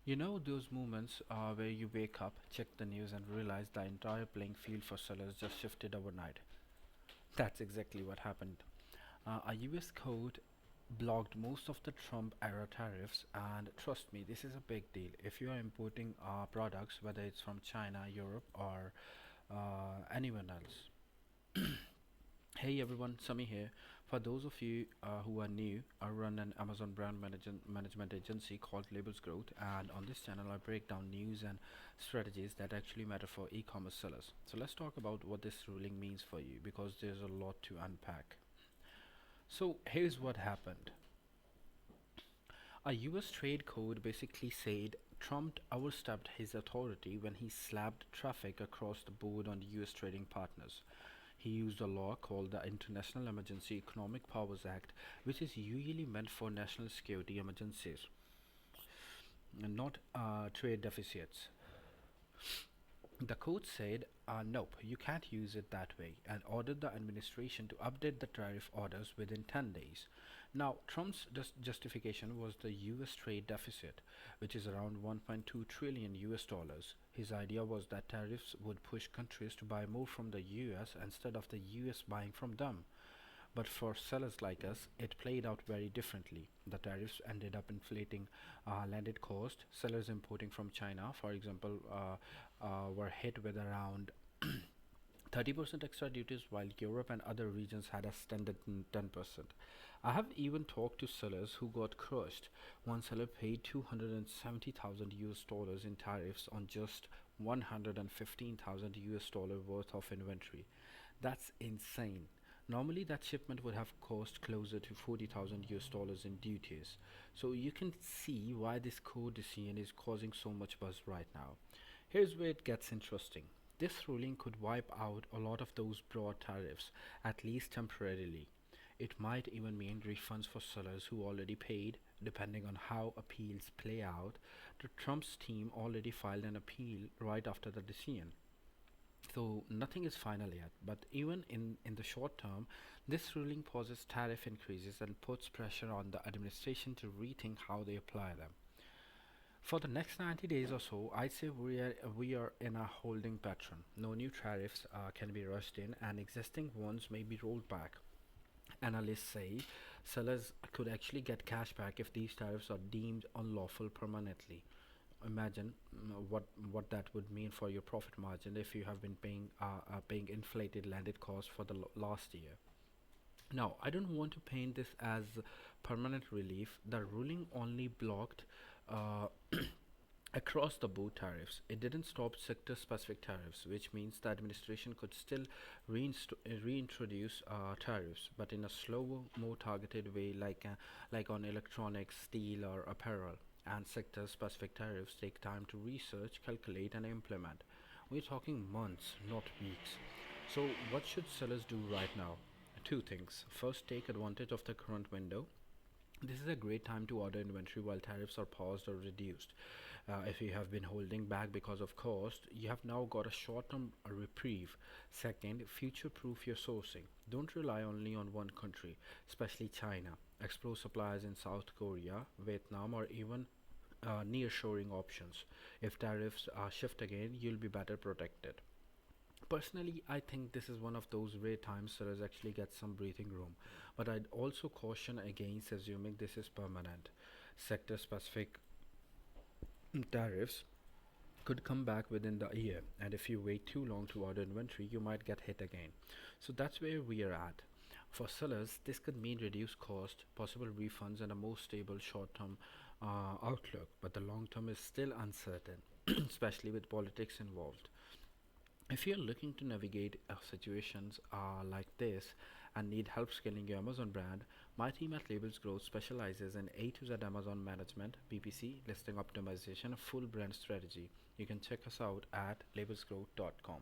You know those moments where you wake up, check the news, and realize the entire playing field for sellers just shifted overnight? That's exactly what happened. A US court blocked most of the Trump era tariffs, and trust me, this is a big deal. If you are importing products, whether it's from China, Europe, or anyone else. Hey everyone, Sami here. For those of you who are new, I run an Amazon management agency called Labels Growth, and on this channel, I break down news and strategies that actually matter for e commerce sellers. So, let's talk about what this ruling means for you because there's a lot to unpack. So, here's what happened. A US trade code basically said Trump overstepped his authority when he slapped traffic across the board on US trading partners. He used a law called the International Emergency Economic Powers Act, which is usually meant for national security emergencies and not trade deficits. The court said, nope, you can't use it that way, and ordered the administration to update the tariff orders within 10 days. Now, Trump's justification was the US trade deficit, which is around 1.2 trillion US dollars. His idea was that tariffs would push countries to buy more from the US instead of the US buying from them. But for sellers like us, it played out very differently. The tariffs ended up inflating landed cost. Sellers importing from China, for example, were hit with around 30% extra duties, while Europe and other regions had a standard 10%. I have even talked to sellers who got crushed. One seller paid 270,000 US dollars in tariffs on just 115,000 US dollar worth of inventory. That's insane. Normally, that shipment would have cost closer to 40,000 US dollars in duties. So you can see why this code decision is causing so much buzz right now. Here's where it gets interesting. This ruling could wipe out a lot of those broad tariffs, at least temporarily. It might even mean refunds for sellers who already paid, depending on how appeals play out. The Trump's team already filed an appeal right after the decision. So nothing is final yet, but even in the short term, this ruling pauses tariff increases and puts pressure on the administration to rethink how they apply them. For the next 90 days or so, I'd say we are in a holding pattern. No new tariffs can be rushed in, and existing ones may be rolled back. Analysts say sellers could actually get cash back if these tariffs are deemed unlawful permanently. Imagine what that would mean for your profit margin if you have been paying inflated landed costs for the last year. Now, I don't want to paint this as permanent relief. The ruling only blocked uh, across the board tariffs. It didn't stop sector specific tariffs, which means the administration could still reintroduce tariffs, but in a slower, more targeted way, like on electronics, steel, or apparel. And sector specific tariffs take time to research, calculate, and implement. We're talking months, not weeks. So, what should sellers do right now? Two things. First, take advantage of the current window. This is a great time to order inventory while tariffs are paused or reduced. If you have been holding back because of cost, you have now got a short term reprieve. Second, future proof your sourcing. Don't rely only on one country, especially China. Explore suppliers in South Korea, Vietnam, or even nearshoring options. If tariffs shift again, you'll be better protected. Personally, I think this is one of those rare times sellers actually get some breathing room, but I'd also caution against assuming this is permanent. Sector specific tariffs could come back within the year, and if you wait too long to order inventory, you might get hit again. So that's where we are at. For sellers, this could mean reduced cost, possible refunds, and a more stable short term outlook, but the long term is still uncertain, especially with politics involved. If you're looking to navigate situations like this and need help scaling your Amazon brand, my team at Labels Growth specializes in A to Z Amazon management, PPC, listing optimization, a full brand strategy. You can check us out at labelsgrowth.com.